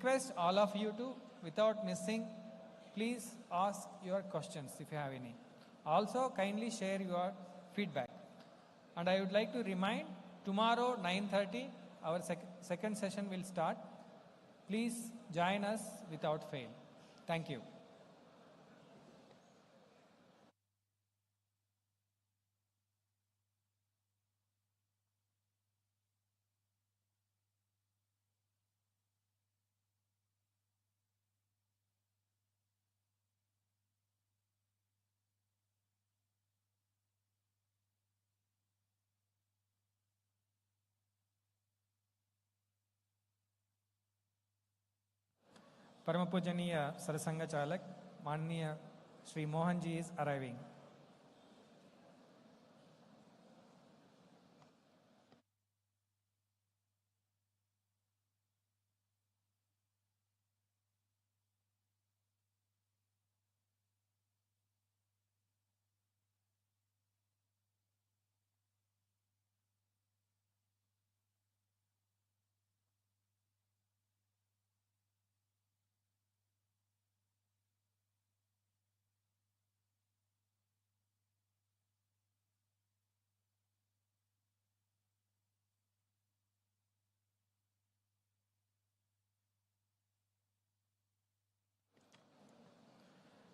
request all of you to, without missing, please ask your questions if you have any. Also, kindly share your feedback. And I would like to remind, tomorrow 9:30, our second session will start. Please join us without fail. Thank you. Parama Pujaniya Sarsanghchalak, Manniya Sri Mohan ji is arriving.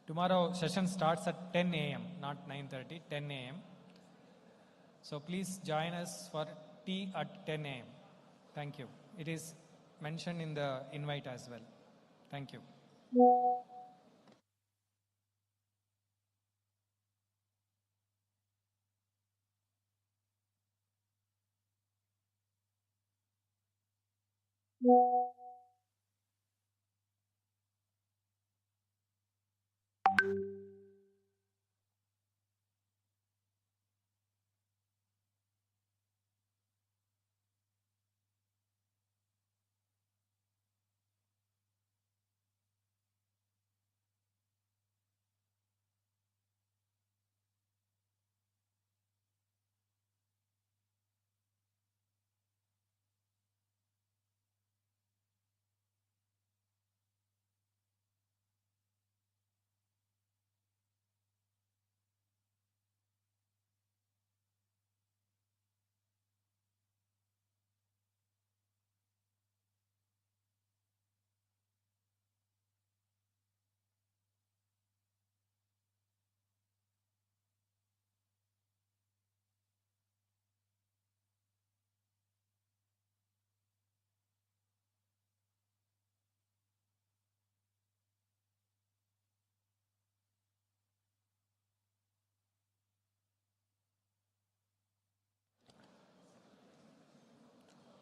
Tomorrow session starts at 10 a.m., not 9:30, 10 a.m. So please join us for tea at 10 a.m. Thank you. It is mentioned in the invite as well. Thank you.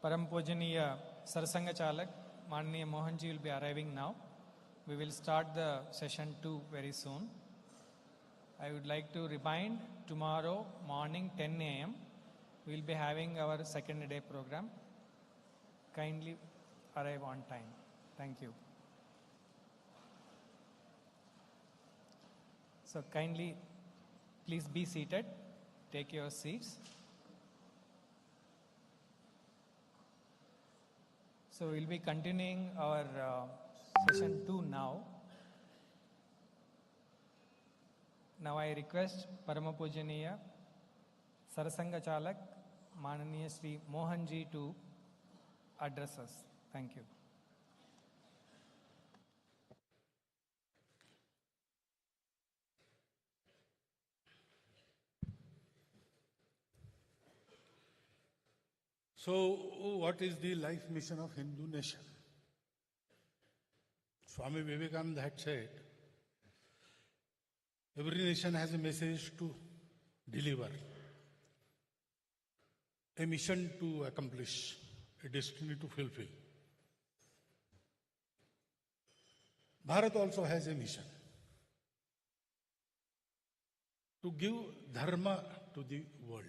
Param Pujaniya Sarsanghchalak, Manniya Mohan ji will be arriving now. We will start the session 2 very soon. I would like to remind, tomorrow morning 10 a.m. we will be having our second day program. Kindly arrive on time. Thank you. So kindly, please be seated. Take your seats. So we'll be continuing our session 2 now. Now I request Parama Pujaniya Sarsanghchalak, Mananiya Sri Mohan ji to address us. Thank you. So, what is the life mission of Hindu nation? Swami Vivekananda had said, every nation has a message to deliver, a mission to accomplish, a destiny to fulfill. Bharat also has a mission to give dharma to the world.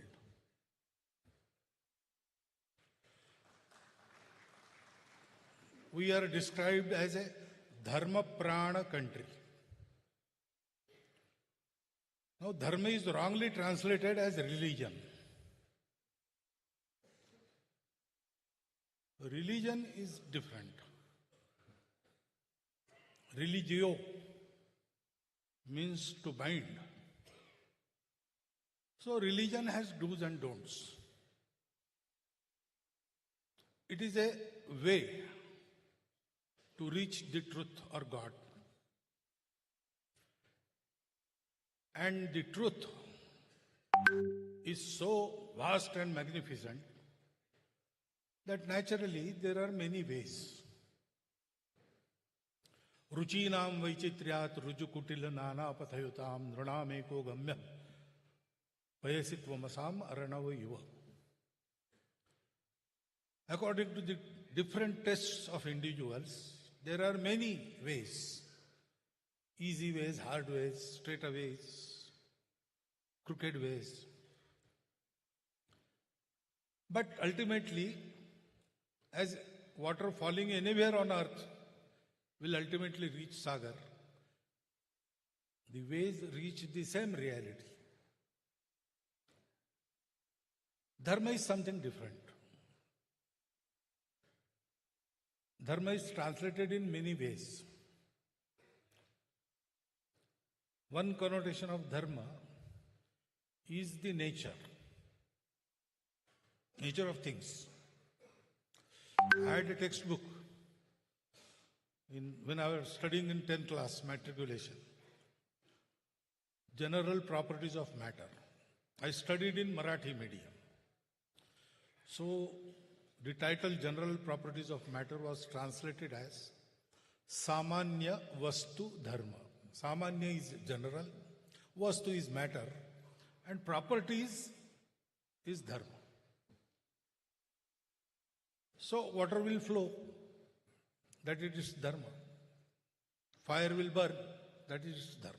We are described as a dharma prana country. Now, dharma is wrongly translated as religion. Religion is different. Religio means to bind. So religion has do's and don'ts. It is a way to reach the truth or God. And the truth is so vast and magnificent that naturally there are many ways. Ruchinam vaichitriat rujukutil nana pathayutam nranameko gamya vayasitvamasam aranav yuva. According to the different tests of individuals, there are many ways. Easy ways, hard ways, straighter ways, crooked ways. But ultimately, as water falling anywhere on earth will ultimately reach Sagar, the ways reach the same reality. Dharma is something different. Dharma is translated in many ways. One connotation of dharma is the nature of things. I had a textbook when I was studying in 10th class matriculation. General Properties of Matter. I studied in Marathi medium. So the title General Properties of Matter was translated as Samanya Vastu Dharma. Samanya is general, Vastu is matter, and properties is Dharma. So water will flow, that it is Dharma. Fire will burn, that is Dharma.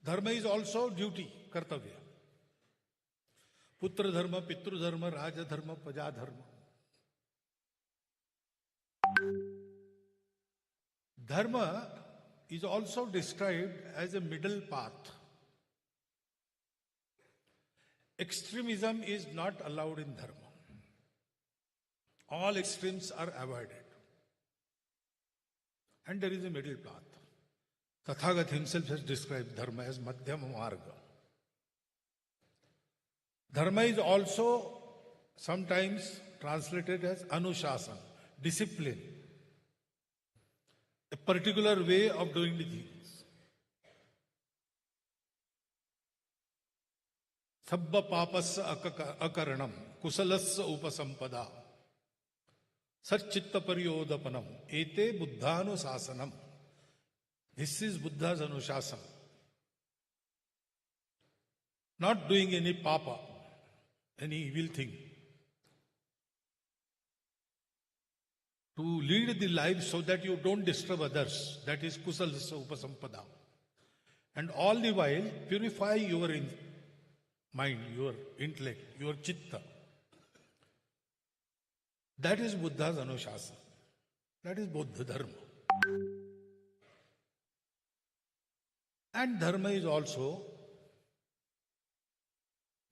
Dharma is also duty, Kartavya. Putra Dharma, Pitru Dharma, Raja Dharma, Praja Dharma. Dharma is also described as a middle path. Extremism is not allowed in Dharma. All extremes are avoided. And there is a middle path. Tathagat himself has described Dharma as Madhyama Marga. Dharma is also sometimes translated as Anushasana, discipline. A particular way of doing the things. Sabba papasya akaranam, kusalasya upasampada, satchitta paryodapanam, ete buddhanusasanam. This is Buddha's Anushasana. Not doing any papa, any evil thing. To lead the life so that you don't disturb others, that is kusalasya upasampada. And all the while, purify your mind, your intellect, your chitta. That is Buddha's Anushasana. That is Buddha Dharma. And Dharma is also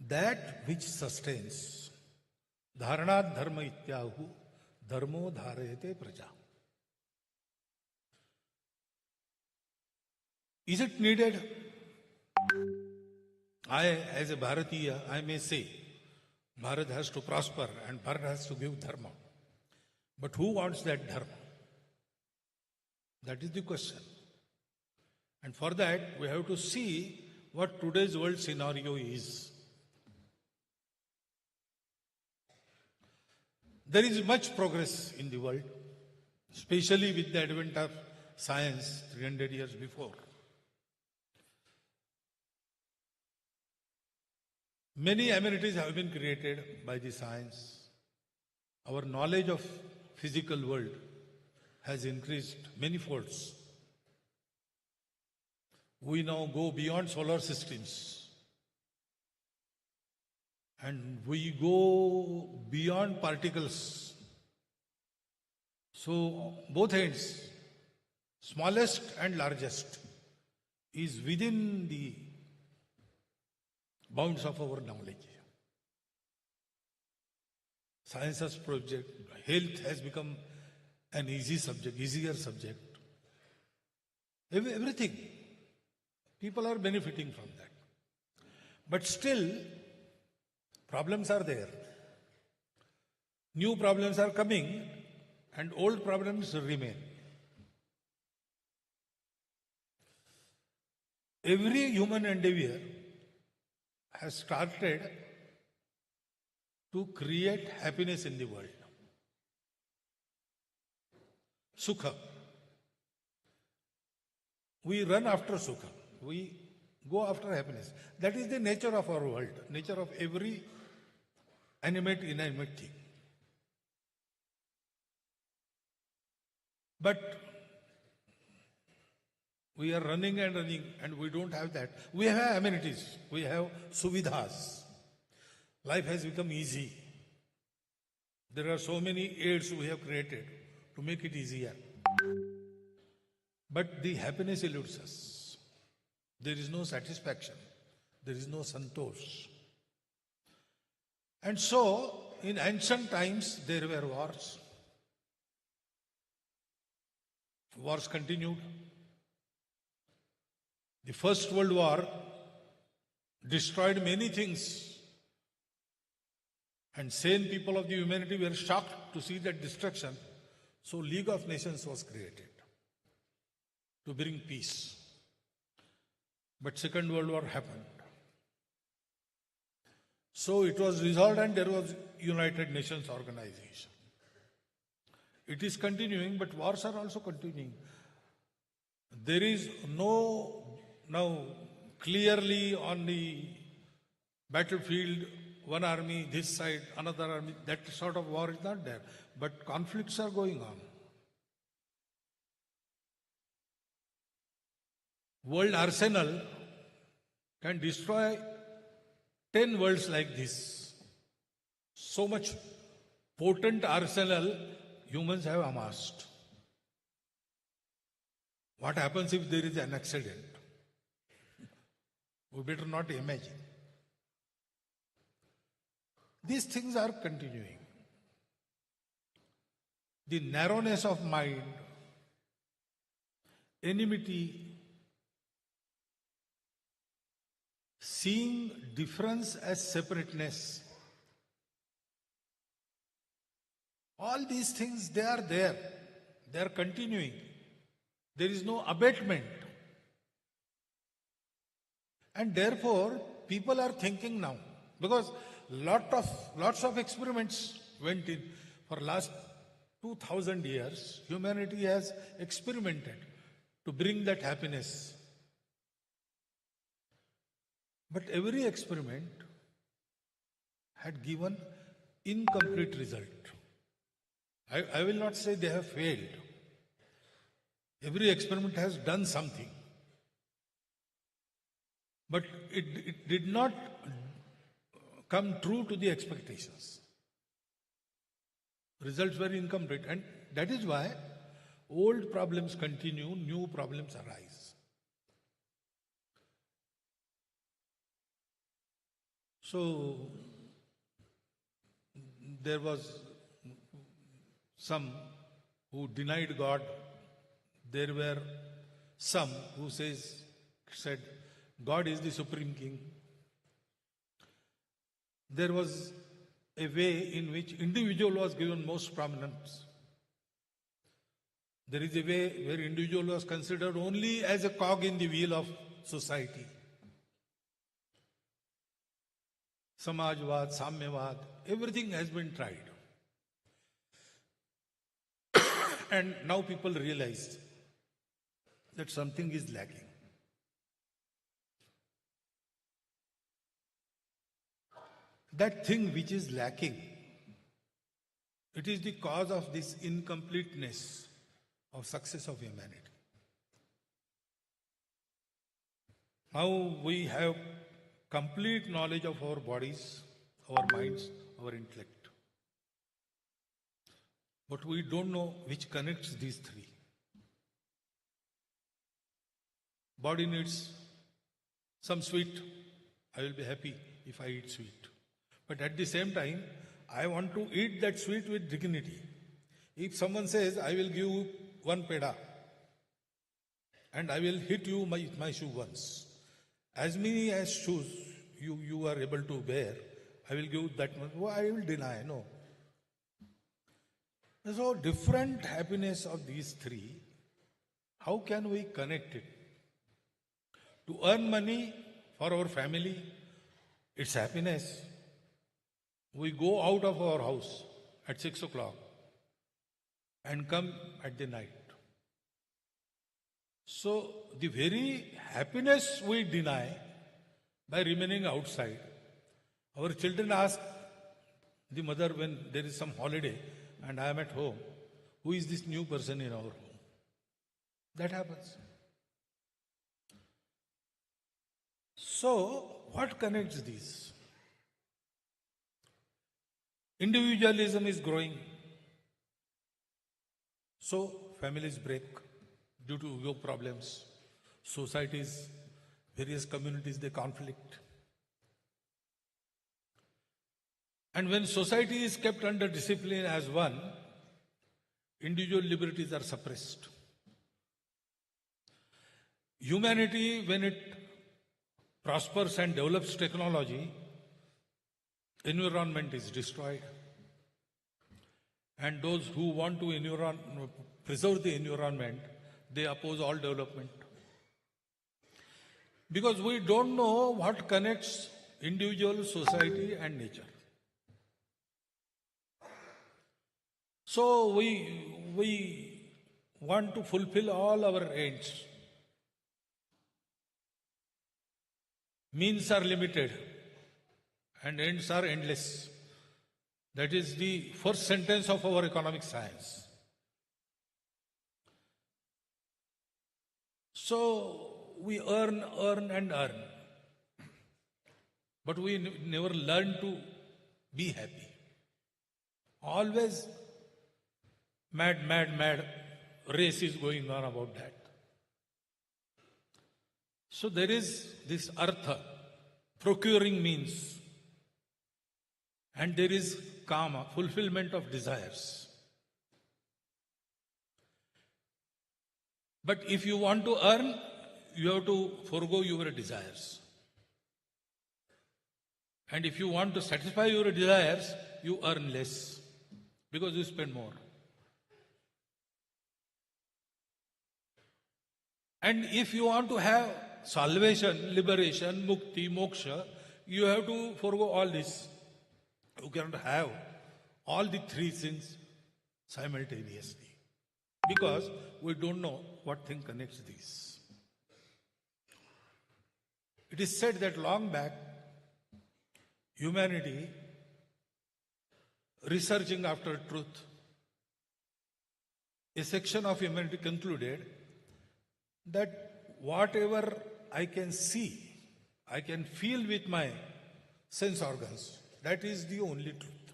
that which sustains. Dharanat Dharma ityahu Dharmo dharayate praja. Is it needed? As a Bharatiya, I may say, Bharat has to prosper and Bharat has to give Dharma. But who wants that Dharma? That is the question. And for that, we have to see what today's world scenario is. There is much progress in the world, especially with the advent of science 300 years before. Many amenities have been created by the science. Our knowledge of physical world has increased many folds. We now go beyond solar systems. And we go beyond particles. So both ends, smallest and largest, is within the bounds of our knowledge. Science has project, health has become an easier subject. Everything. People are benefiting from that. But still, problems are there. New problems are coming and old problems remain. Every human endeavor has started to create happiness in the world. Sukha. We run after sukha. We go after happiness. That is the nature of our world, nature of every animate, inanimate thing. But we are running and we don't have that. We have amenities, we have suvidhas. Life has become easy. There are so many aids we have created to make it easier. But the happiness eludes us. There is no satisfaction. There is no santosh. And so, in ancient times, there were wars. Wars continued. The First World War destroyed many things. And sane people of the humanity were shocked to see that destruction. So League of Nations was created to bring peace. But Second World War happened. So it was resolved and there was United Nations organization. It is continuing, but wars are also continuing. There is no, now clearly on the battlefield, one army this side, another army, that sort of war is not there. But conflicts are going on. World arsenal can destroy 10 worlds like this. So much potent arsenal humans have amassed. What happens if there is an accident? We better not imagine. These things are continuing. The narrowness of mind, enmity, seeing difference as separateness, all these things, they are there. They are continuing. There is no abatement. And therefore, people are thinking now, because lots of experiments went in. For last 2000 years, humanity has experimented to bring that happiness. But every experiment had given incomplete result. I will not say they have failed. Every experiment has done something. But it did not come true to the expectations. Results were incomplete. And that is why old problems continue, new problems arise. So, there was some who denied God. There were some who said, God is the supreme king. There was a way in which individual was given most prominence. There is a way where individual was considered only as a cog in the wheel of society. Samajwad, Samyavad, everything has been tried. And now people realize that something is lacking. That thing which is lacking, it is the cause of this incompleteness of success of humanity. Now we have complete knowledge of our bodies, our minds, our intellect. But we don't know which connects these three. Body needs some sweet. I will be happy if I eat sweet. But at the same time, I want to eat that sweet with dignity. If someone says, I will give you one peda, and I will hit you my shoe once. As many as shoes you are able to bear, I will give that much. Well, I will deny, no. So different happiness of these three, how can we connect it? To earn money for our family, it's happiness. We go out of our house at 6 o'clock and come at the night. So the very happiness we deny by remaining outside. Our children ask the mother when there is some holiday and I am at home, who is this new person in our home? That happens. So, what connects these? Individualism is growing. So, families break due to ego problems. Societies, various communities, they conflict. And when society is kept under discipline as one, individual liberties are suppressed. Humanity, when it prospers and develops technology, environment is destroyed. And those who want to preserve the environment, they oppose all development. Because we don't know what connects individual, society and nature. So we want to fulfill all our ends. Means are limited and ends are endless. That is the first sentence of our economic science. So we earn and earn. But we never learn to be happy. Always mad race is going on about that. So there is this artha, procuring means, and there is kama, fulfillment of desires. But if you want to earn, you have to forego your desires. And if you want to satisfy your desires, you earn less because you spend more. And if you want to have salvation, liberation, mukti, moksha, you have to forego all this. You cannot have all the three things simultaneously because we don't know what thing connects these. It is said that long back, humanity, researching after truth, a section of humanity concluded that whatever I can see, I can feel with my sense organs, that is the only truth.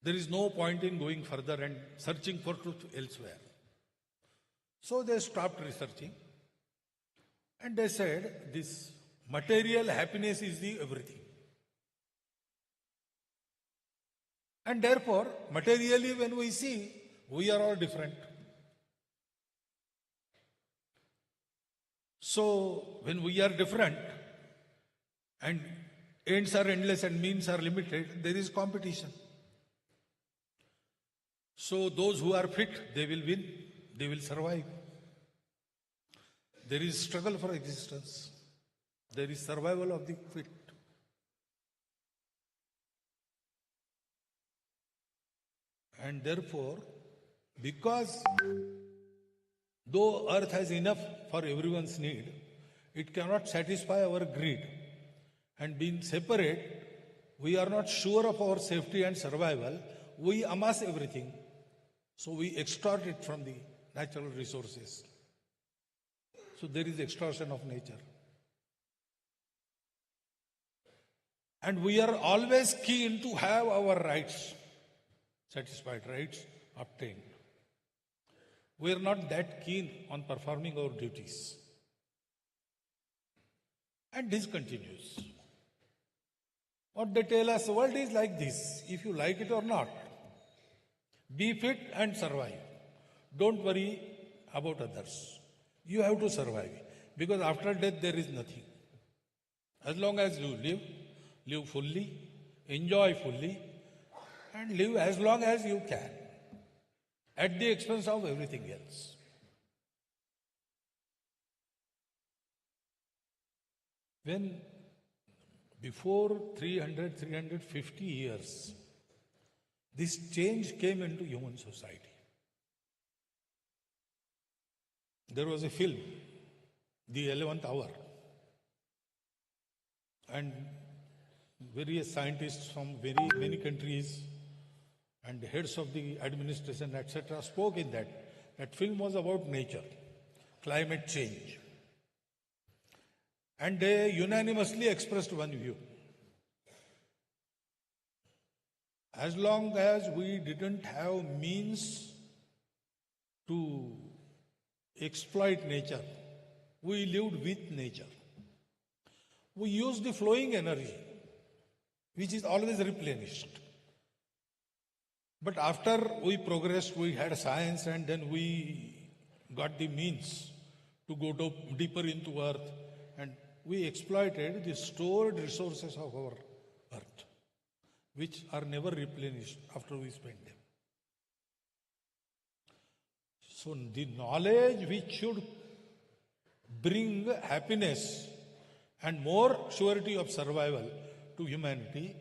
There is no point in going further and searching for truth elsewhere. So they stopped researching and they said this material happiness is the everything. And therefore, materially when we see, we are all different. So, when we are different and ends are endless and means are limited, there is competition. So, those who are fit, they will win, they will survive. There is struggle for existence. There is survival of the fit. And therefore, because though earth has enough for everyone's need, it cannot satisfy our greed. And being separate, we are not sure of our safety and survival. We amass everything. So we extort it from the natural resources. So there is extortion of nature. And we are always keen to have our rights satisfied, rights obtained. We are not that keen on performing our duties. And this continues. What they tell us, the world is like this, if you like it or not. Be fit and survive. Don't worry about others. You have to survive. Because after death there is nothing. As long as you live, live fully, enjoy fully, and live as long as you can, at the expense of everything else. When before 350 years, this change came into human society. There was a film, The 11th Hour, and various scientists from very many countries and heads of the administration, etc., spoke in that. That film was about nature, climate change. And they unanimously expressed one view. As long as we didn't have means to exploit nature, we lived with nature. We used the flowing energy, which is always replenished. But after we progressed, we had science, and then we got the means to go deeper into earth, and we exploited the stored resources of our earth, which are never replenished after we spend them. So the knowledge which should bring happiness and more surety of survival to humanity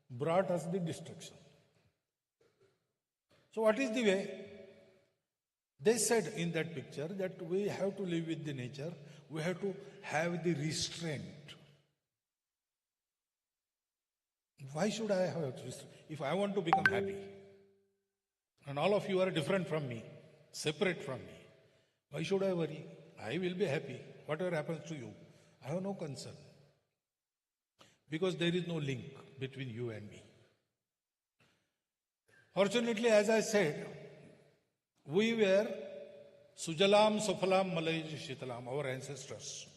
brought us the destruction. So what is the way? They said in that picture that we have to live with the nature, we have to have the restraint. Why should I have restraint? If I want to become happy, and all of you are different from me, separate from me, why should I worry? I will be happy. Whatever happens to you, I have no concern. Because there is no link between you and me. Fortunately, as I said, we were Sujalam, Sofalam, Malayj, Shitalam, our ancestors.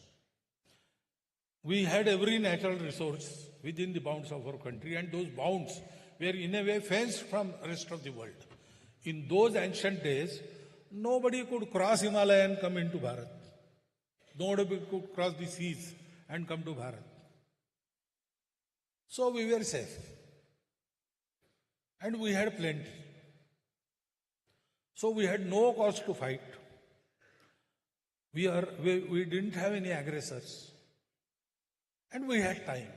We had every natural resource within the bounds of our country, and those bounds were in a way fenced from the rest of the world. In those ancient days, nobody could cross Himalaya and come into Bharat. Nobody could cross the seas and come to Bharat. So we were safe. And we had plenty. So we had no cause to fight. We didn't have any aggressors. And we had time.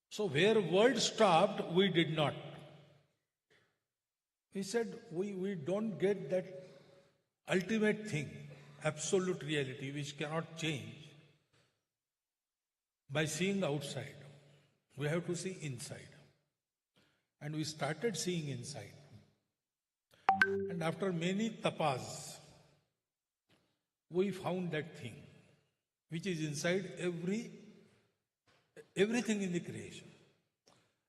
So where world stopped, we did not. He said, we don't get that ultimate thing, absolute reality, which cannot change by seeing outside. We have to see inside. And we started seeing inside. And after many tapas, we found that thing, which is inside everything in the creation,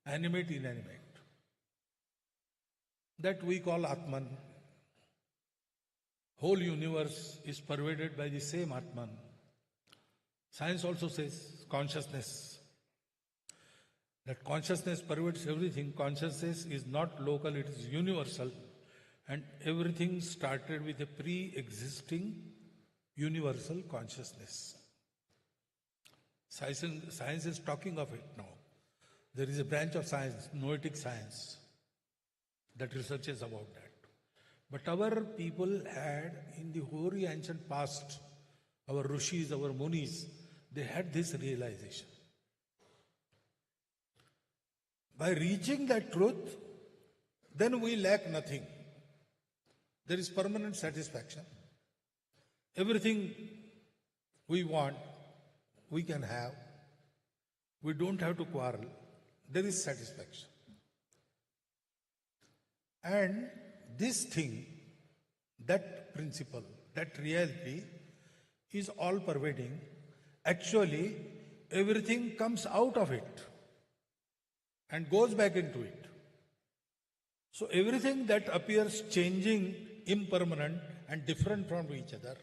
animate, inanimate. That we call Atman. Whole universe is pervaded by the same Atman. Science also says consciousness. That consciousness pervades everything. Consciousness is not local, it is universal. And everything started with a pre-existing universal consciousness. Science is talking of it now. There is a branch of science, noetic science, that researches about that. But our people had, in the very ancient past, our rishis, our munis, they had this realization. By reaching that truth, then we lack nothing. There is permanent satisfaction. Everything we want, we can have. We don't have to quarrel. There is satisfaction. And this thing, that principle, that reality is all pervading. Actually, everything comes out of it and goes back into it. So everything that appears changing, impermanent and different from each other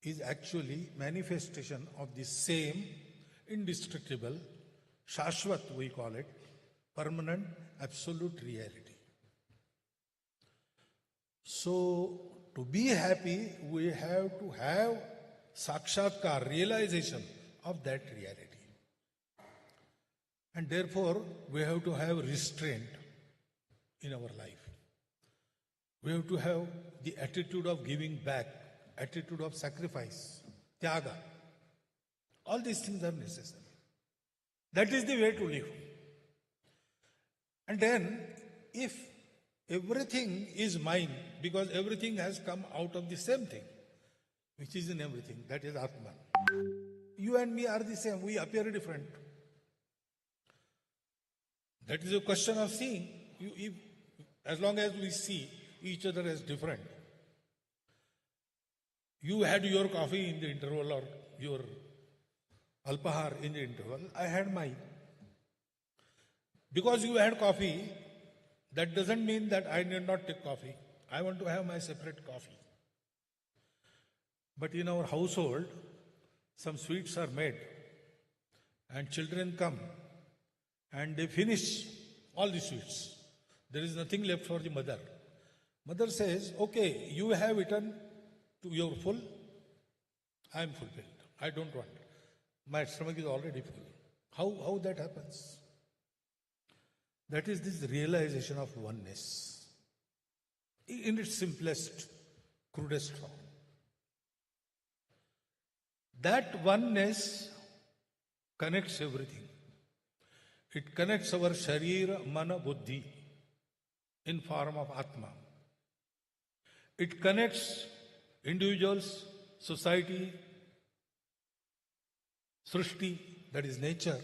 is actually manifestation of the same indestructible, Shashvat we call it, permanent, absolute reality. So to be happy, we have to have sakshatkar, realization of that reality. And therefore, we have to have restraint in our life. We have to have the attitude of giving back, attitude of sacrifice, tyaga. All these things are necessary. That is the way to live. And then, if everything is mine, because everything has come out of the same thing, which is in everything, that is Atman. You and me are the same, we appear different. That is a question of seeing. As long as we see each other as different. You had your coffee in the interval or your alpahar in the interval, I had mine. Because you had coffee, that doesn't mean that I need not take coffee. I want to have my separate coffee. But in our household, some sweets are made and children come and they finish all the sweets. There is nothing left for the mother. Mother says, okay, you have eaten to your full, I am fulfilled. I don't want. My stomach is already full. How that happens? That is this realization of oneness in its simplest, crudest form. That oneness connects everything. It connects our sharira, mana, buddhi in form of Atma. It connects individuals, society, srishti, that is nature,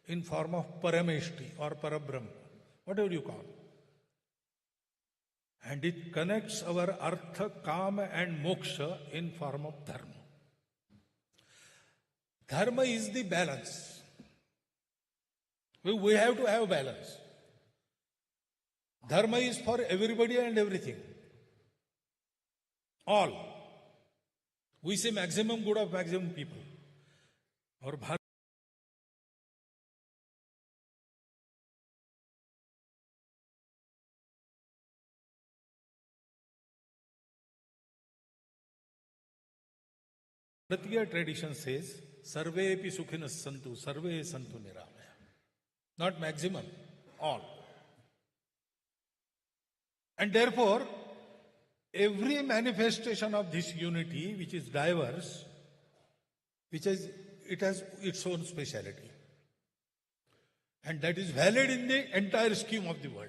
in form of parameshti or parabrahm, whatever you call. And it connects our artha, kama and moksha in form of dharma. Dharma is the balance. We have to have balance. Dharma is for everybody and everything. All. We say maximum good of maximum people. Or Bharat Bharatiya tradition says, Sarvepi sukhinas santu, sarve santu niramaya. Not maximum, all. And therefore, every manifestation of this unity, which is diverse, it has its own speciality. And that is valid in the entire scheme of the world.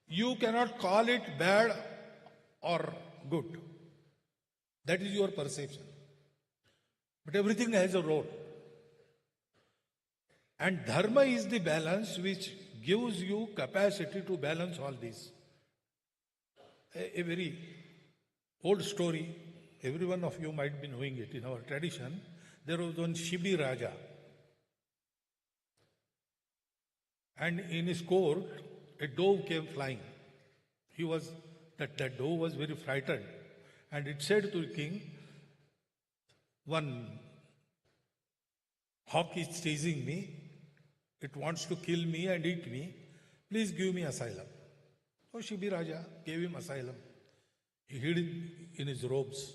You cannot call it bad or good. That is your perception. But everything has a role. And dharma is the balance which gives you capacity to balance all this. A very old story, every one of you might be knowing it in our tradition. There was one Shibi Raja. And in his court, a dove came flying. That dove was very frightened. And it said to the king, one hawk is chasing me. It wants to kill me and eat me. Please give me asylum. So Shibi Raja gave him asylum. He hid in his robes.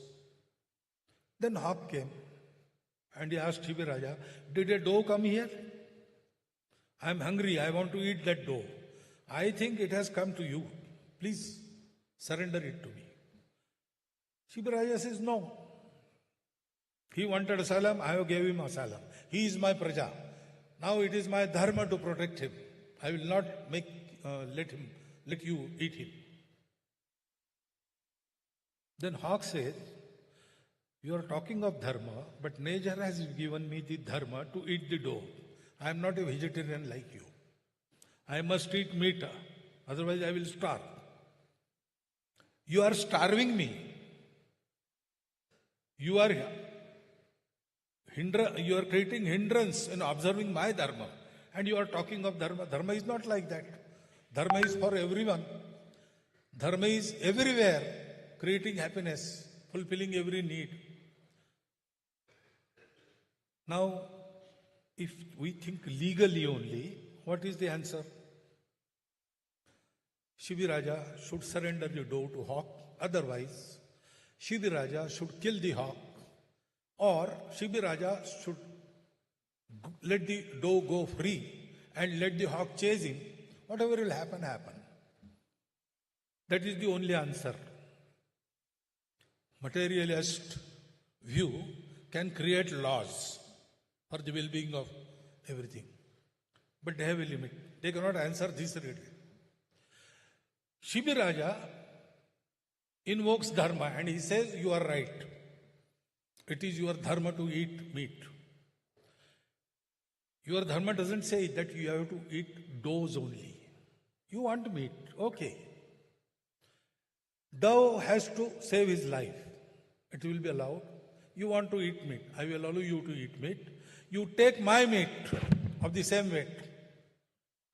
Then hawk came and he asked Shibi Raja, did a dove come here? I am hungry. I want to eat that dove. I think it has come to you. Please surrender it to me. Shibi Raja says, no. He wanted asylum, I have gave him asylum. He is my praja. Now it is my dharma to protect him. I will not let you eat him. Then hawk says, you are talking of dharma, but nature has given me the dharma to eat the dove. I am not a vegetarian like you. I must eat meat, otherwise I will starve. You are starving me. You are creating hindrance in observing my dharma. And you are talking of dharma. Dharma is not like that. Dharma is for everyone. Dharma is everywhere, creating happiness, fulfilling every need. Now, if we think legally only, what is the answer? Shibi Raja should surrender the dove to hawk. Otherwise, Shiviraja should kill the hawk, or Shiviraja should let the doe go free and let the hawk chase him. Whatever will happen, happen. That is the only answer. Materialist view can create laws for the well-being of everything. But they have a limit. They cannot answer this really. Shiviraja invokes dharma and he says, you are right. It is your dharma to eat meat. Your dharma doesn't say that you have to eat does only. You want meat, okay. Dove has to save his life. It will be allowed. You want to eat meat. I will allow you to eat meat. You take my meat of the same weight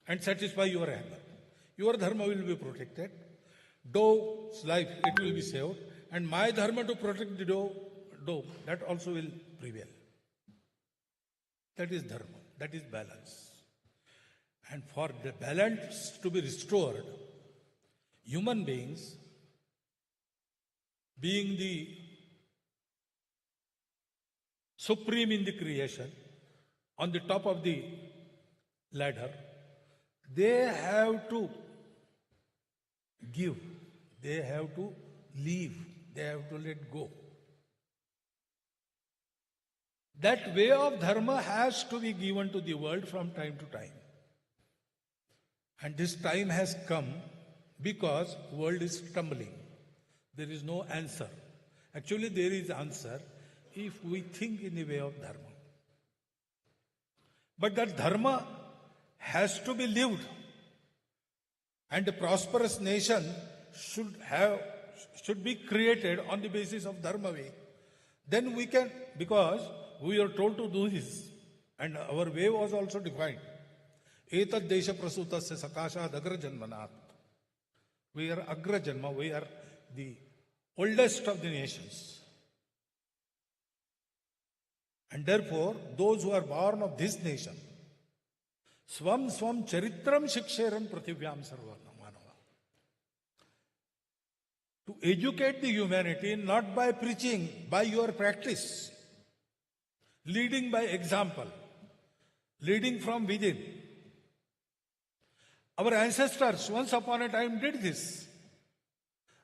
and satisfy your hunger. Your dharma will be protected. Dove's life, it will be saved. And my dharma to protect the dove, that also will prevail. That is dharma. That is balance. And for the balance to be restored, human beings, being the supreme in the creation, on the top of the ladder, they have to give, they have to leave, they have to let go. That way of dharma has to be given to the world from time to time. And this time has come because world is stumbling. There is no answer. Actually, there is answer if we think in the way of dharma. But that dharma has to be lived. And a prosperous nation should be created on the basis of dharma way. Then we can, because we are told to do this, and our way was also defined. Etad desha prasutasya sakashad agra janmanat. We are agra janma, we are the oldest of the nations. And therefore, those who are born of this nation, swam charitram shiksheran prathivyam sarva manava. To educate the humanity not by preaching, by your practice. Leading by example, leading from within. Our ancestors once upon a time did this.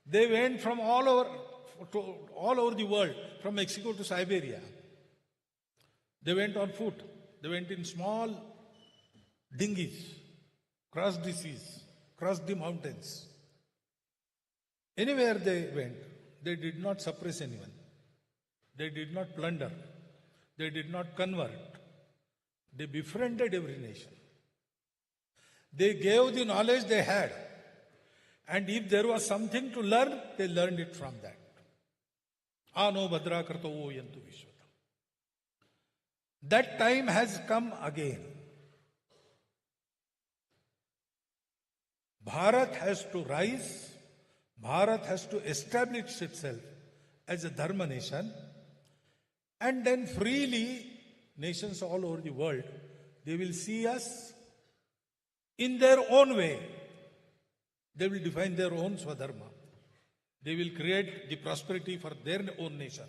They went from all over the world, from Mexico to Siberia. They went on foot. They went in small dinghies, crossed the seas, crossed the mountains. Anywhere they went, they did not suppress anyone. They did not plunder. They did not convert. They befriended every nation. They gave the knowledge they had. And if there was something to learn, they learned it from that. Ano bhadra karto yantu vishwatam. That time has come again. Bharat has to rise. Bharat has to establish itself as a dharma nation. And then freely, nations all over the world, they will see us in their own way. They will define their own swadharma. They will create the prosperity for their own nation.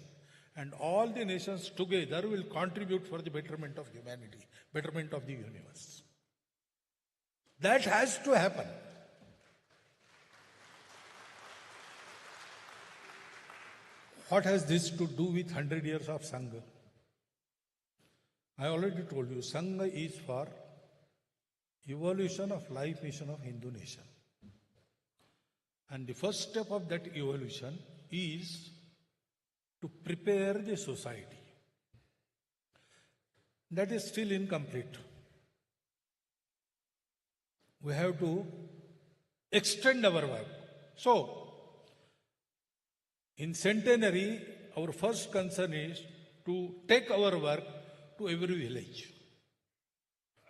And all the nations together will contribute for the betterment of humanity, betterment of the universe. That has to happen. What has this to do with 100 years of Sangh? I already told you, Sangh is for evolution of life mission of Hindu nation. And the first step of that evolution is to prepare the society. That is still incomplete. We have to extend our work. So, in centenary, our first concern is to take our work to every village,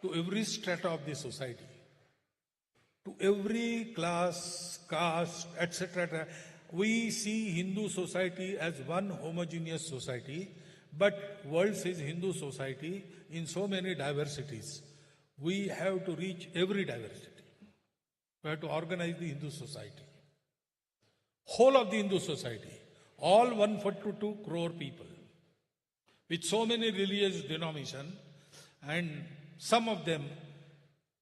to every strata of the society, to every class, caste, etc. We see Hindu society as one homogeneous society, but world sees Hindu society in so many diversities. We have to reach every diversity. We have to organize the Hindu society. Whole of the Hindu society, all 142 crore people, with so many religious denominations, and some of them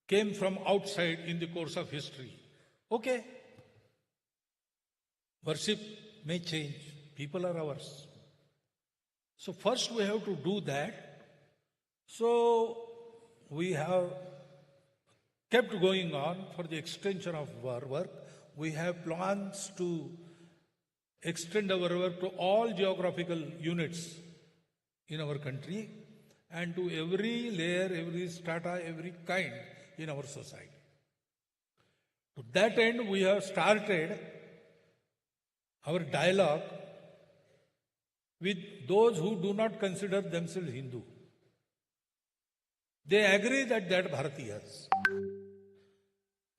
came from outside in the course of history. Okay. Worship may change. People are ours. So first we have to do that. So we have kept going on for the extension of our work. We have plans to extend our work to all geographical units in our country and to every layer, every strata, every kind in our society. To that end, we have started our dialogue with those who do not consider themselves Hindu. They agree that they are Bharatiyas.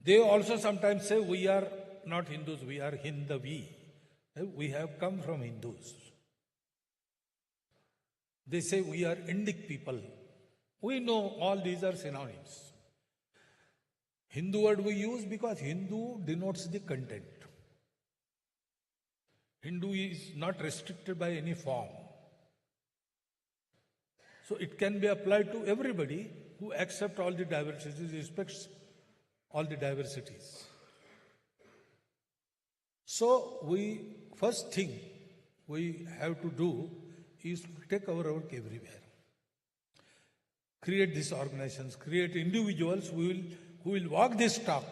They also sometimes say, we are not Hindus, we are Hindavi. We have come from Hindus. They say we are Indic people. We know all these are synonyms. Hindu word we use because Hindu denotes the content. Hindu is not restricted by any form. So it can be applied to everybody who accepts all the diversities, respects all the diversities. So first thing we have to do is to take our work everywhere. Create these organizations, create individuals who will walk this talk.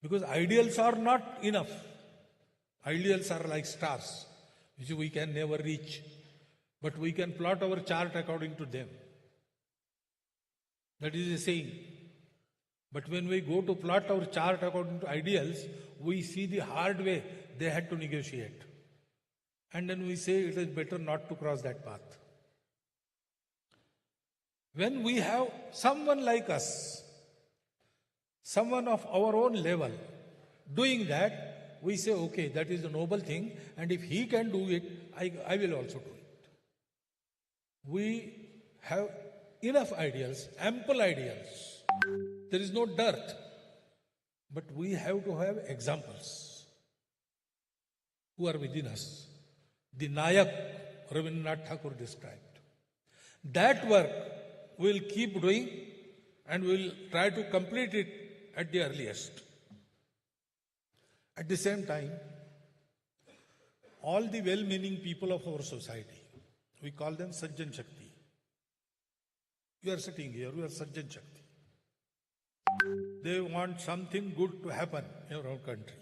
Because ideals are not enough. Ideals are like stars, which we can never reach. But we can plot our chart according to them. That is a saying. But when we go to plot our chart according to ideals, we see the hard way they had to negotiate. And then we say it is better not to cross that path. When we have someone like us, someone of our own level, doing that, we say, okay, that is a noble thing, and if he can do it, I will also do it. We have enough ideals, ample ideals. There is no dearth. But we have to have examples who are within us. The Nayak Rabindranath Thakur described. That work we'll keep doing and we'll try to complete it at the earliest. At the same time, all the well-meaning people of our society, we call them Sajjan Shakti. You are sitting here, we are Sajjan Shakti. They want something good to happen in our country.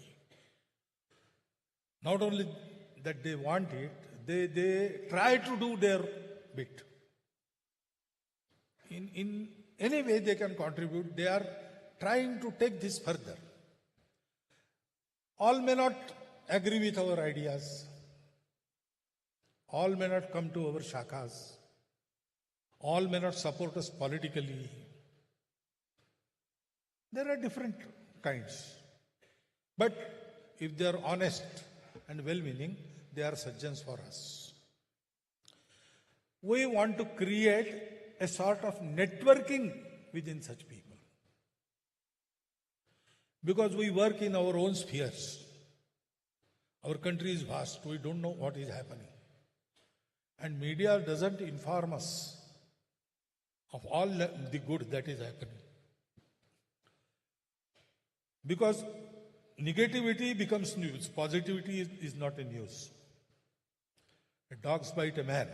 Not only that they want it, they try to do their bit. In any way they can contribute, they are trying to take this further. All may not agree with our ideas. All may not come to our shakas. All may not support us politically. There are different kinds. But if they are honest and well-meaning, they are sajjans for us. We want to create a sort of networking within such people. Because we work in our own spheres. Our country is vast. We don't know what is happening. And media doesn't inform us of all the good that is happening. Because negativity becomes news. Positivity is not a news. A dog bites a man.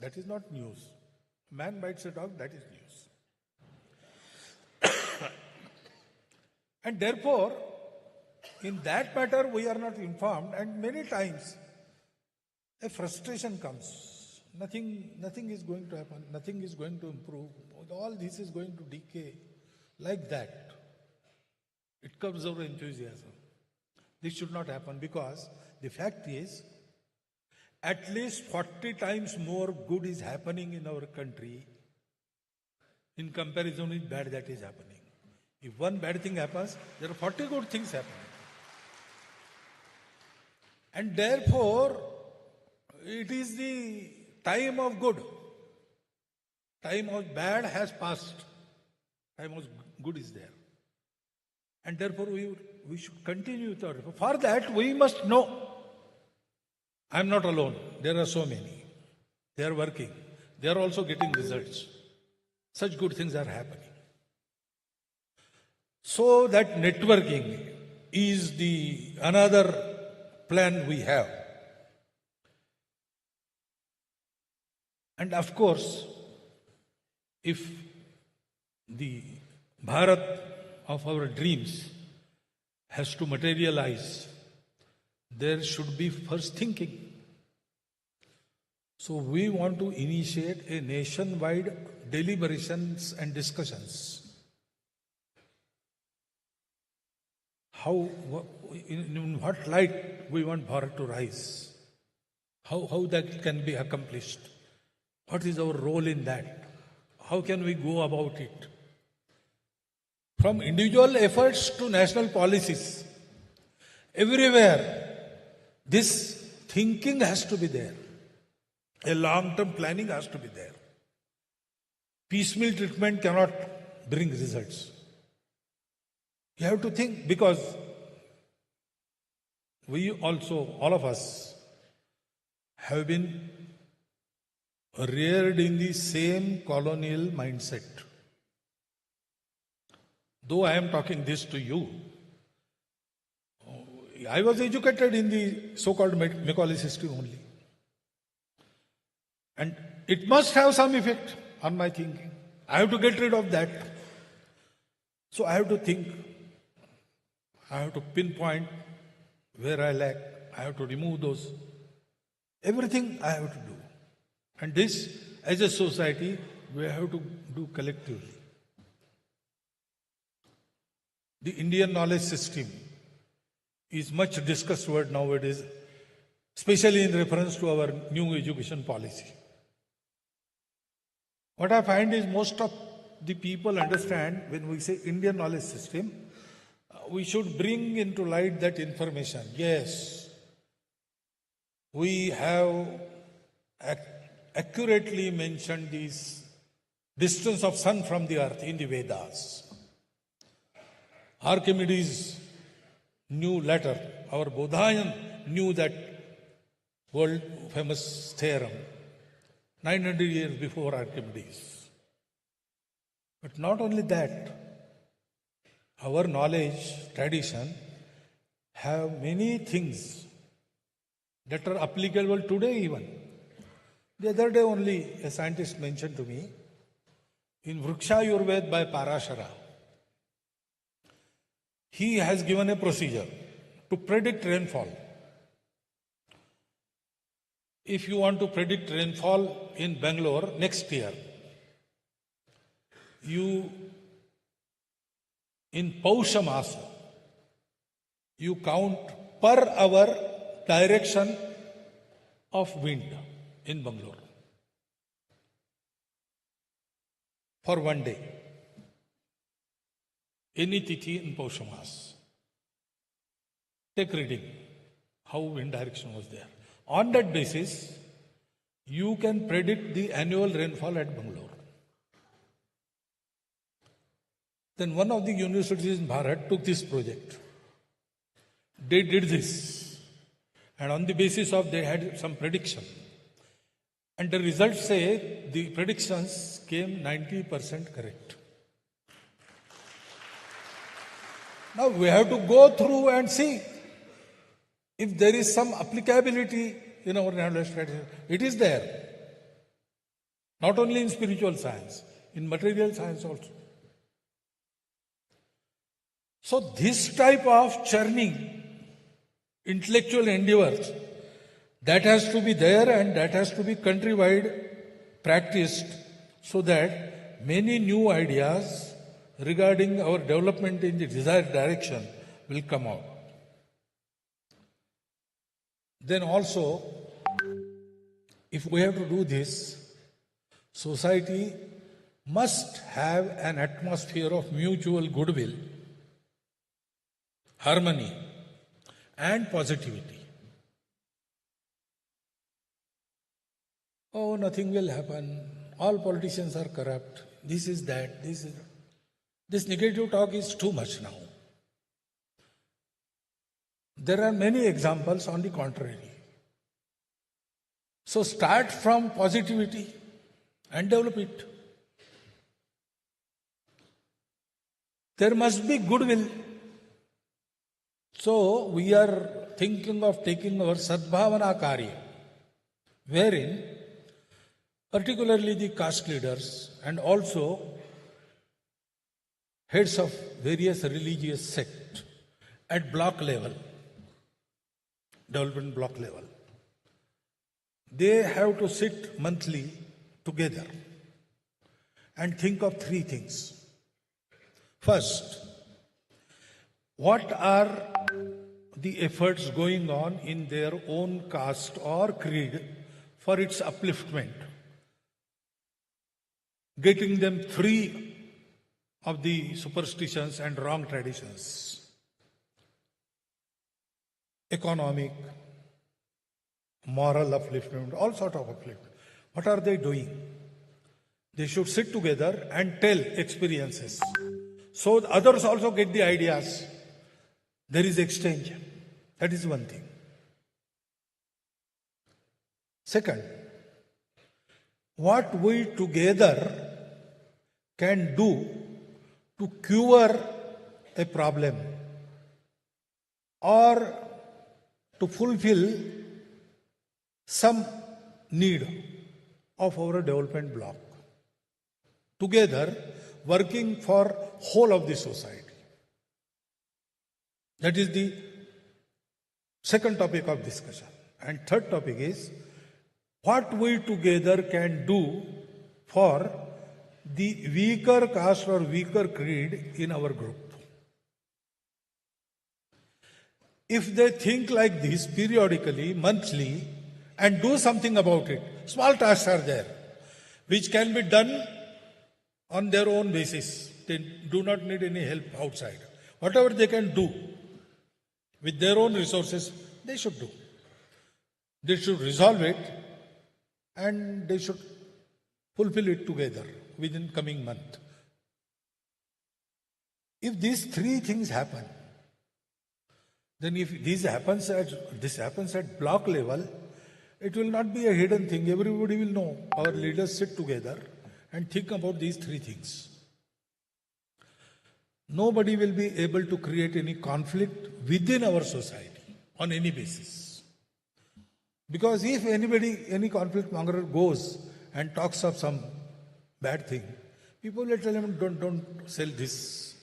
That is not news. A man bites a dog. That is news. And therefore, in that matter, we are not informed, and many times a frustration comes. Nothing is going to happen. Nothing is going to improve. All this is going to decay. Like that. It comes our enthusiasm. This should not happen because the fact is, at least 40 times more good is happening in our country in comparison with bad that is happening. If one bad thing happens, there are 40 good things happening. And therefore, it is the time of good. Time of bad has passed. Time of good is there. And therefore, we should continue with our. For that, we must know I'm not alone. There are so many. They are working. They are also getting results. Such good things are happening. So that networking is the another plan we have. And of course, if the Bharat of our dreams has to materialize, there should be first thinking. So we want to initiate a nationwide deliberations and discussions. How, in what light we want Bharat to rise? How that can be accomplished? What is our role in that? How can we go about it? From individual efforts to national policies, everywhere, this thinking has to be there. A long-term planning has to be there. Piecemeal treatment cannot bring results. You have to think, because we also, all of us, have been reared in the same colonial mindset. Though I am talking this to you, I was educated in the so-called Macaulay system only. And it must have some effect on my thinking. I have to get rid of that. So I have to think. I have to pinpoint where I lack. I have to remove those. Everything I have to do. And this, as a society, we have to do collectively. The Indian knowledge system is much discussed word nowadays, especially in reference to our new education policy. What I find is most of the people understand when we say Indian knowledge system, we should bring into light that information. Yes, we have accurately mentioned this distance of sun from the earth in the Vedas. Archimedes knew later, our Bodhayan knew that world famous theorem 900 years before Archimedes. But not only that, our knowledge, tradition have many things that are applicable today even. The other day only a scientist mentioned to me, in Vriksha Ayurveda by Parashara, he has given a procedure to predict rainfall. If you want to predict rainfall in Bengaluru next year, you, in Pausha Masa, you count per hour direction of wind in Bengaluru for one day. Any tithi in Pausha Mas. Take reading, how wind direction was there. On that basis, you can predict the annual rainfall at Bengaluru. Then one of the universities in Bharat took this project. They did this. And on the basis of they had some prediction. And the results say the predictions came 90% correct. Now we have to go through and see if there is some applicability in our knowledge tradition. It is there. Not only in spiritual science, in material science also. So this type of churning, intellectual endeavors, that has to be there and that has to be countrywide practiced so that many new ideas regarding our development in the desired direction will come out. Then also, if we have to do this, society must have an atmosphere of mutual goodwill, harmony, and positivity. Oh, nothing will happen. All politicians are corrupt. This is that. This negative talk is too much now. There are many examples on the contrary. So start from positivity and develop it. There must be goodwill. So we are thinking of taking our Sadbhavana Karya, wherein particularly the caste leaders and also heads of various religious sects at block level, development block level, they have to sit monthly together and think of three things. First, what are the efforts going on in their own caste or creed for its upliftment, getting them free of the superstitions and wrong traditions, economic, moral upliftment, all sort of upliftment. What are they doing? They should sit together and tell experiences, so others also get the ideas. There is exchange. That is one thing. Second, what we together can do to cure a problem or to fulfill some need of our development block. Together, working for whole of the society. That is the second topic of discussion. And third topic is what we together can do for the weaker caste or weaker creed in our group. If they think like this periodically, monthly, and do something about it, small tasks are there, which can be done on their own basis. They do not need any help outside. Whatever they can do with their own resources, they should do. They should resolve it and they should fulfill it together within coming month. If these three things happen, then if this happens at block level, it will not be a hidden thing. Everybody will know. Our leaders sit together and think about these three things. Nobody will be able to create any conflict within our society on any basis. Because if any conflict monger goes and talks of some bad thing, people will tell him, don't sell this.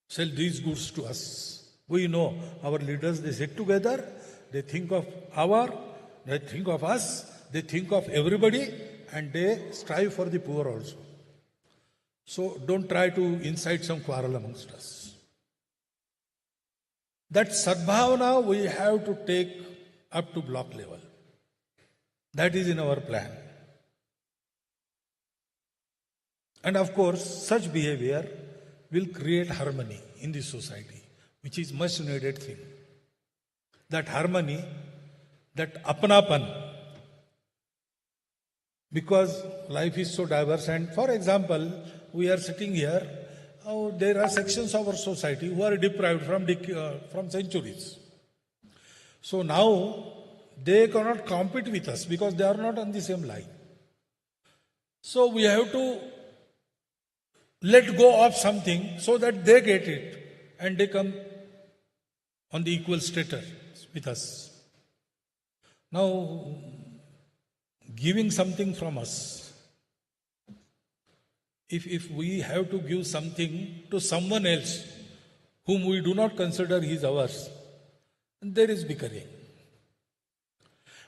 Sell these goods to us. We know our leaders, they sit together, they think of they think of us, they think of everybody, and they strive for the poor also. So don't try to incite some quarrel amongst us. That Sadbhavana we have to take up to block level. That is in our plan. And of course, such behavior will create harmony in the society, which is much needed thing. That harmony, that apnapan, because life is so diverse. And for example, we are sitting here, there are sections of our society who are deprived from centuries. So now they cannot compete with us because they are not on the same line. So we have to let go of something so that they get it and they come on the equal status with us. Now, giving something from us, if we have to give something to someone else whom we do not consider he is ours, there is bickering.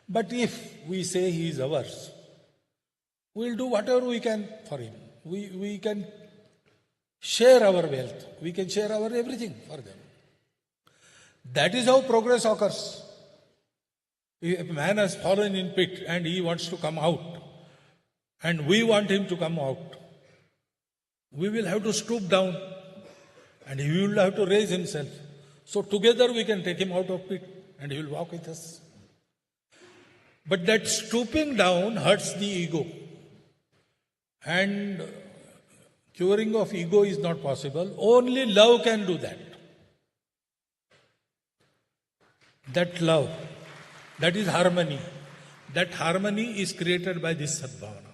But if we say he is ours, we will do whatever we can for him. We can share our wealth. We can share our everything for them. That is how progress occurs. If a man has fallen in pit and he wants to come out, and we want him to come out, we will have to stoop down and he will have to raise himself. So together we can take him out of pit and he will walk with us. But that stooping down hurts the ego. And curing of ego is not possible. Only love can do that. That love, that is harmony. that harmony is created by this sadbhavana.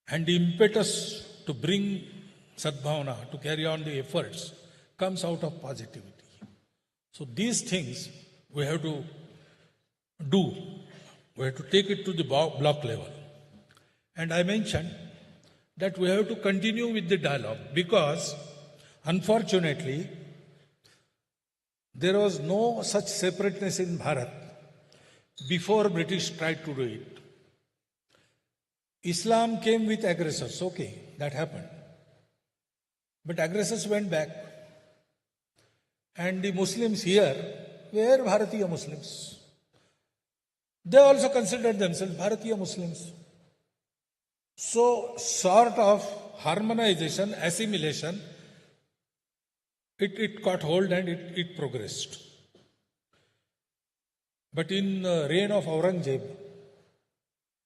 And the impetus to bring sadbhavana, to carry on the efforts, comes out of positivity. So these things we have to do. We have to take it to the block level. And I mentioned that we have to continue with the dialogue because, unfortunately, there was no such separateness in Bharat before British tried to do it. Islam came with aggressors, okay, that happened. But aggressors went back. And the Muslims here were Bharatiya Muslims. They also considered themselves Bharatiya Muslims. So, sort of harmonization, assimilation, it caught hold and it progressed. But in the reign of Aurangzeb,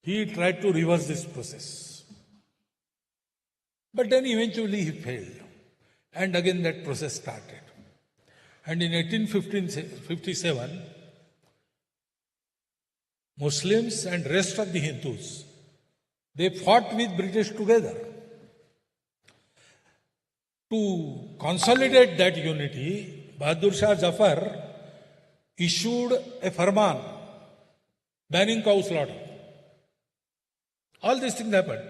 he tried to reverse this process. But then eventually he failed. And again that process started. And in 1857, Muslims and rest of the Hindus, they fought with British together. To consolidate that unity, Bahadur Shah Zafar issued a farman banning cow slaughter. All these things happened.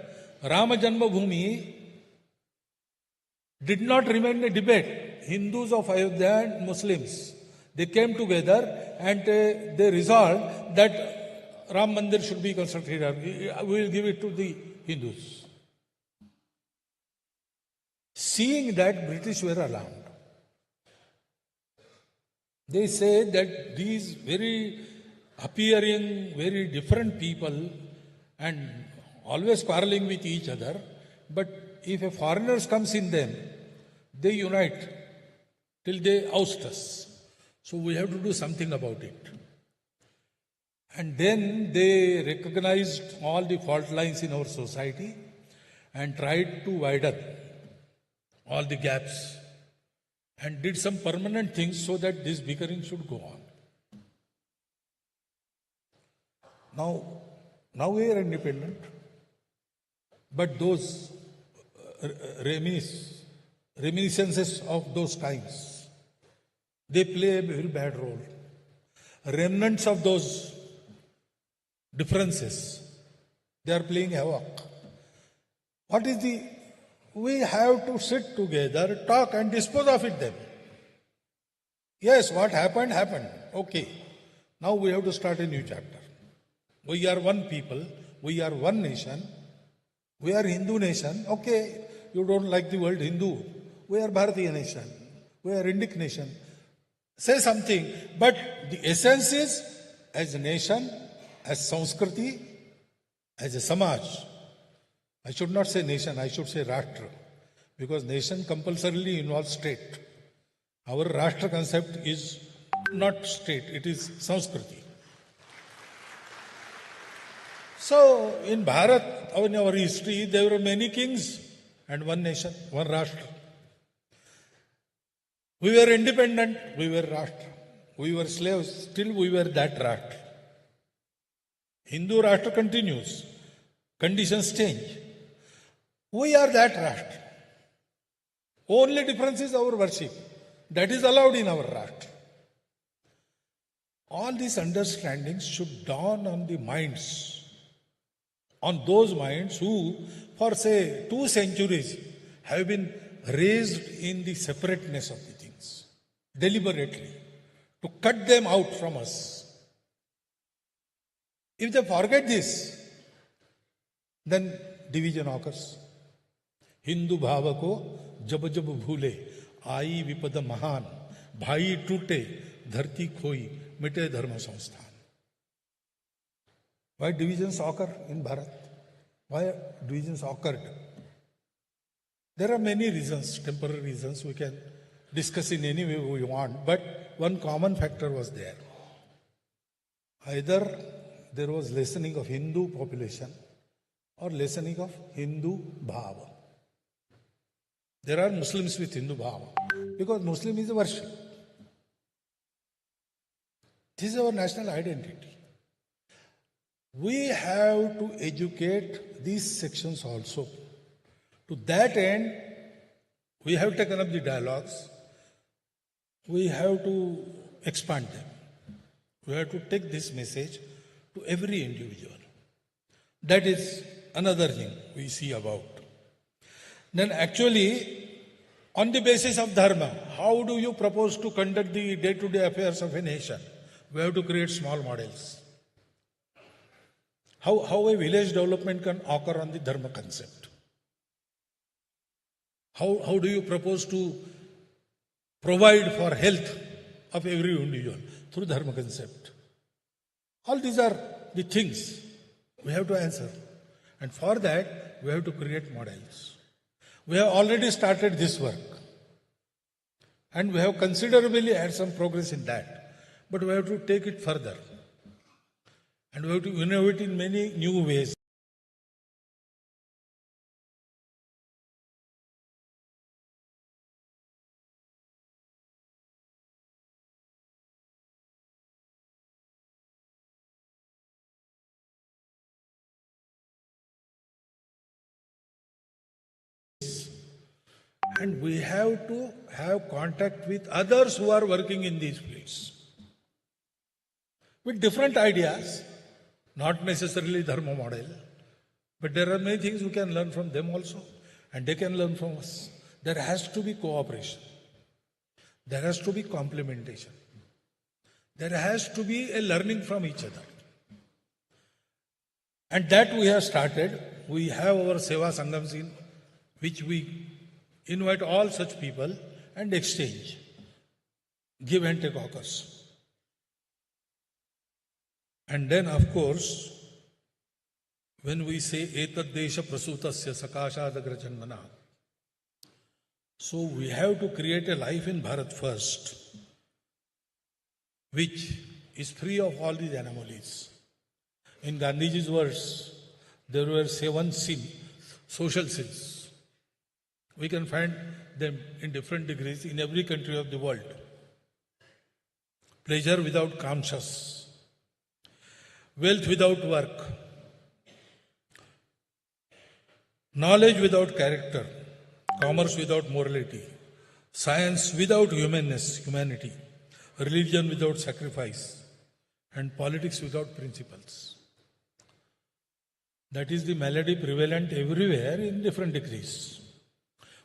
Rama Janmabhoomi did not remain a debate. Hindus of Ayodhya and Muslims, they came together and they resolved that Ram Mandir should be constructed. We will give it to the Hindus. Seeing that, British were alarmed. They say that these very appearing, very different people and always quarreling with each other, but if a foreigner comes in them, they unite till they oust us. So we have to do something about it. And then they recognized all the fault lines in our society and tried to widen all the gaps and did some permanent things so that this bickering should go on. Now we are independent, but those reminiscences of those times, they play a very bad role. Remnants of those differences, they are playing havoc. We have to sit together, talk and dispose of it then. Yes, what happened, happened. Okay. Now we have to start a new chapter. We are one people, we are one nation, we are Hindu nation. Okay, you don't like the word Hindu. We are Bharatiya nation, we are Indic nation. Say something, but the essence is as a nation, as Sanskriti, as a Samaj. I should not say nation, I should say Rashtra, because nation compulsorily involves state. Our Rashtra concept is not state, it is Sanskriti. So in Bharat, in our history, there were many kings and one nation, one Rashtra. We were independent, we were Rashtra. We were slaves, still we were that Rashtra. Hindu Rashtra continues. Conditions change. We are that Rashtra. Only difference is our worship. That is allowed in our Rashtra. All these understandings should dawn on the minds, on those minds who, for say 2 centuries, have been raised in the separateness of the things, deliberately, to cut them out from us. If they forget this, then division occurs. Hindu bhava ko jab jab bhule, आई विपद महान, भाई टूटे, धरती खोई, मिटे धर्म संस्थान. Why divisions occur in Bharat? Why divisions occurred? There are many reasons, temporary reasons, we can discuss in any way we want, but one common factor was there. Either there was lessening of Hindu population or lessening of Hindu bhava. There are Muslims with Hindu bhava because Muslim is a worship. This is our national identity. We have to educate these sections also. To that end, we have taken up the dialogues. We have to expand them. We have to take this message to every individual. That is another thing we see about. Then actually, on the basis of dharma, how do you propose to conduct the day-to-day affairs of a nation? We have to create small models. How a village development can occur on the dharma concept? How do you propose to provide for health of every individual through dharma concept? All these are the things we have to answer. And for that, we have to create models. We have already started this work. And we have considerably had some progress in that. But we have to take it further. And we have to innovate in many new ways. And we have to have contact with others who are working in these fields. With different ideas, not necessarily dharma model, but there are many things we can learn from them also, and they can learn from us. There has to be cooperation. There has to be complementation. There has to be a learning from each other. And that we have started. We have our Seva Sanghams in which we invite all such people and exchange. Give and take occurs. And then, of course, when we say etad desha prasutasya sakashadagra janmana, so we have to create a life in Bharat first, which is free of all these anomalies. In Gandhiji's words, there were 7 social sins. We can find them in different degrees in every country of the world. Pleasure without conscience, wealth without work, knowledge without character, commerce without morality, science without humanity, religion without sacrifice, and politics without principles. That is the malady prevalent everywhere in different degrees.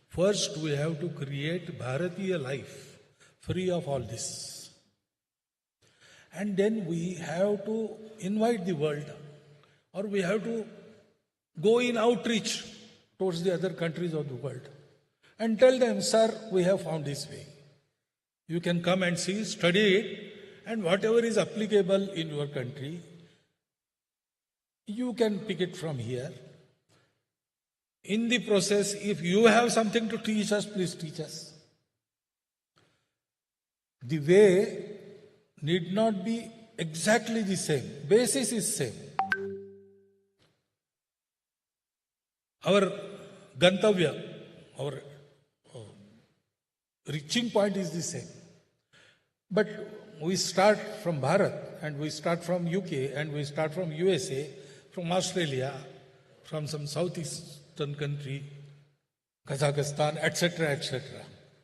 First, we have to create Bharatiya life free of all this. And then we have to invite the world, or we have to go in outreach towards the other countries of the world and tell them, sir, we have found this way. You can come and see, study it, and whatever is applicable in your country, you can pick it from here. In the process, if you have something to teach us, please teach us. The way need not be exactly the same. Basis is same. Our gantavya, our reaching point is the same. But we start from Bharat, and we start from UK, and we start from USA, from Australia, from some Southeastern country, Kazakhstan, etc., etc.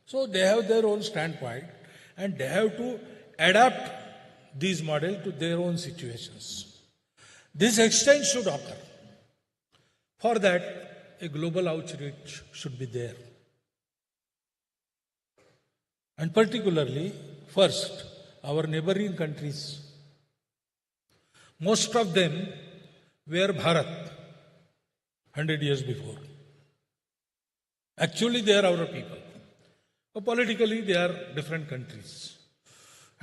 So they have their own standpoint, and they have to adapt these models to their own situations. This exchange should occur. For that, a global outreach should be there. And particularly, first, our neighboring countries. Most of them were Bharat 100 years before. Actually, they are our people. But politically, they are different countries.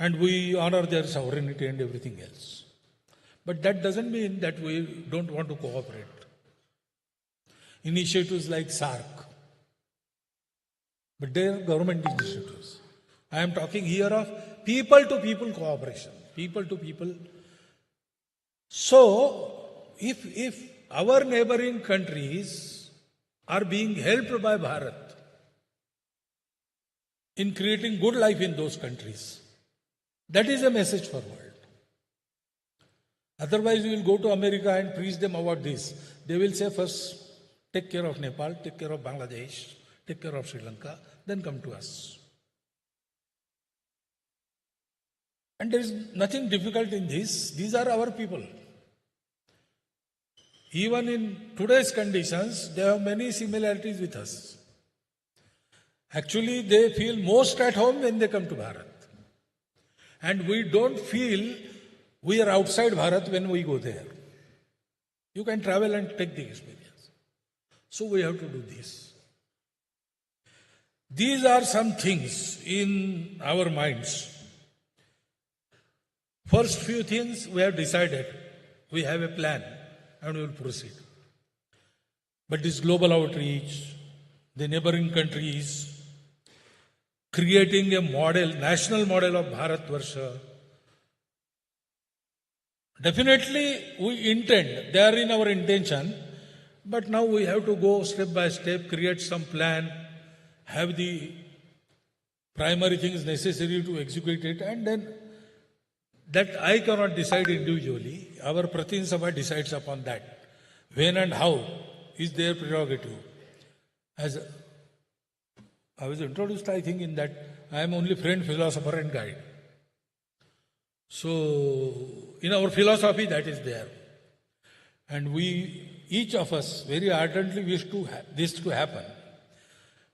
And we honor their sovereignty and everything else. But that doesn't mean that we don't want to cooperate. Initiatives like SARC, but they are government initiatives. I am talking here of people-to-people cooperation, people-to-people. So, if our neighboring countries are being helped by Bharat in creating good life in those countries, that is a message for the world. Otherwise, we will go to America and preach them about this. They will say, first, take care of Nepal, take care of Bangladesh, take care of Sri Lanka, then come to us. And there is nothing difficult in this. These are our people. Even in today's conditions, they have many similarities with us. Actually, they feel most at home when they come to Bharat. And we don't feel we are outside Bharat when we go there. You can travel and take the experience. So we have to do this. These are some things in our minds. First few things we have decided. We have a plan and we will proceed. But this global outreach, the neighboring countries, creating a model, national model of Bharatvarsha, definitely we intend, they are in our intention, but now we have to go step by step, create some plan, have the primary things necessary to execute it, and then that I cannot decide individually. Our Pratin Sabha decides upon that. When and how is their prerogative. As I was introduced, I think, in that I am only friend, philosopher and guide. So, in our philosophy, that is there. And we, each of us, very ardently wish to this to happen.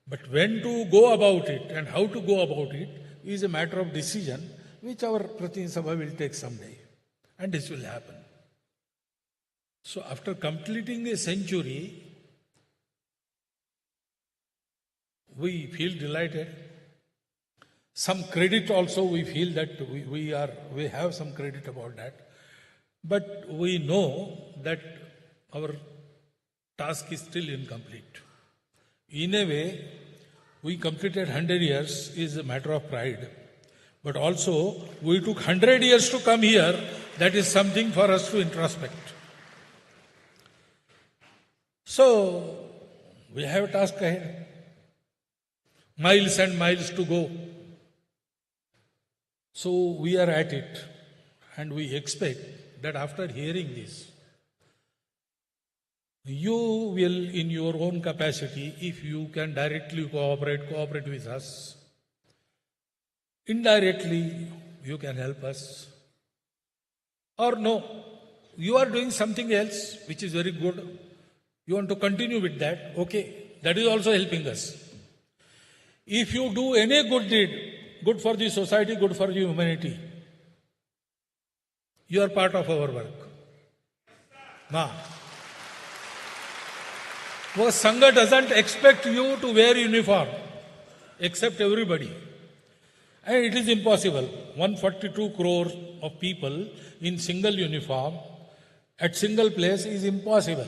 But when to go about it and how to go about it is a matter of decision, which our Pratin Sabha will take someday. And this will happen. So, after completing a century, we feel delighted. Some credit also we feel that we have some credit about that. But we know that our task is still incomplete. In a way, we completed 100 years is a matter of pride. But also, we took 100 years to come here. That is something for us to introspect. So, we have a task ahead. Miles and miles to go. So we are at it, and we expect that after hearing this, you will, in your own capacity, if you can directly cooperate with us. Indirectly, you can help us. Or no, you are doing something else which is very good. You want to continue with that, okay, that is also helping us. If you do any good deed, good for the society, good for the humanity, you are part of our work. Now, Sangha doesn't expect you to wear uniform, except everybody. And it is impossible. 142 crore of people in single uniform at single place is impossible.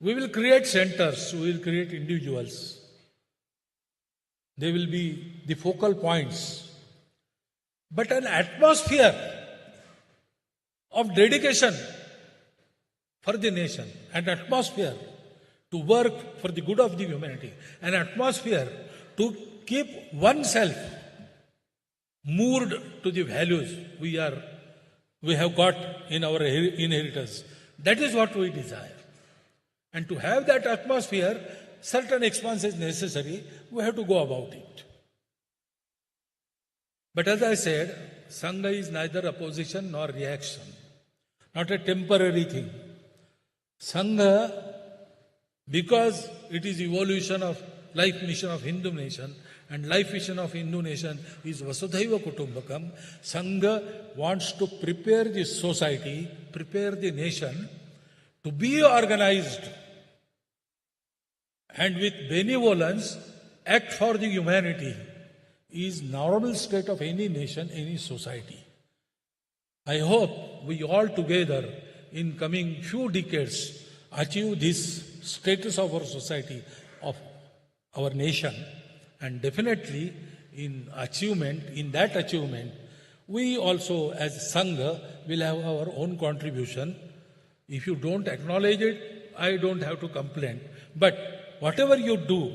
We will create centers, we will create individuals. They will be the focal points. But an atmosphere of dedication for the nation, an atmosphere to work for the good of the humanity, an atmosphere to keep oneself moored to the values we have got in our inheritance. That is what we desire. And to have that atmosphere, certain expense is necessary, we have to go about it. But as I said, Sangha is neither opposition nor reaction, not a temporary thing. Sangha, because it is evolution of life mission of Hindu nation, and life mission of Hindu nation is Vasudhaiva Kutumbakam, Sangha wants to prepare the society, prepare the nation to be organized and with benevolence act for the humanity is normal state of any nation, any society. I hope we all together in coming few decades achieve this status of our society, of our nation, and definitely in that achievement, we also as Sangha will have our own contribution. If you don't acknowledge it, I don't have to complain. But whatever you do,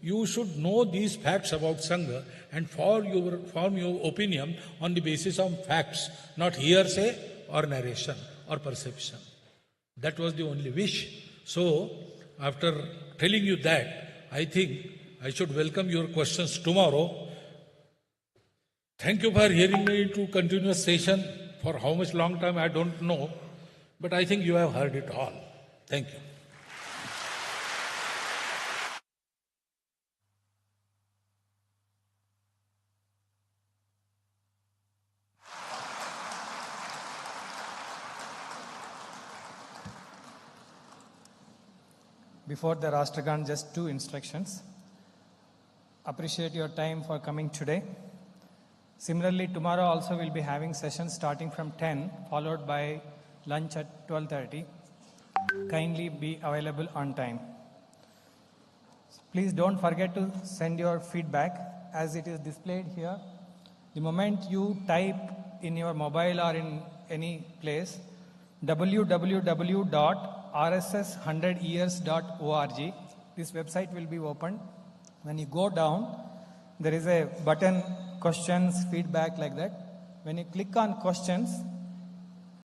you should know these facts about Sangha and form your opinion on the basis of facts, not hearsay or narration or perception. That was the only wish. So, after telling you that, I think I should welcome your questions tomorrow. Thank you for hearing me to continuous session. For how much long time, I don't know. But I think you have heard it all. Thank you. Before the Rashtragan, just 2 instructions. Appreciate your time for coming today. Similarly, tomorrow also we'll be having sessions starting from 10, followed by lunch at 12:30. Kindly be available on time. Please don't forget to send your feedback as it is displayed here. The moment you type in your mobile or in any place, www.rss100years.org, this website will be opened. When you go down, there is a button, questions, feedback, like that. When you click on questions,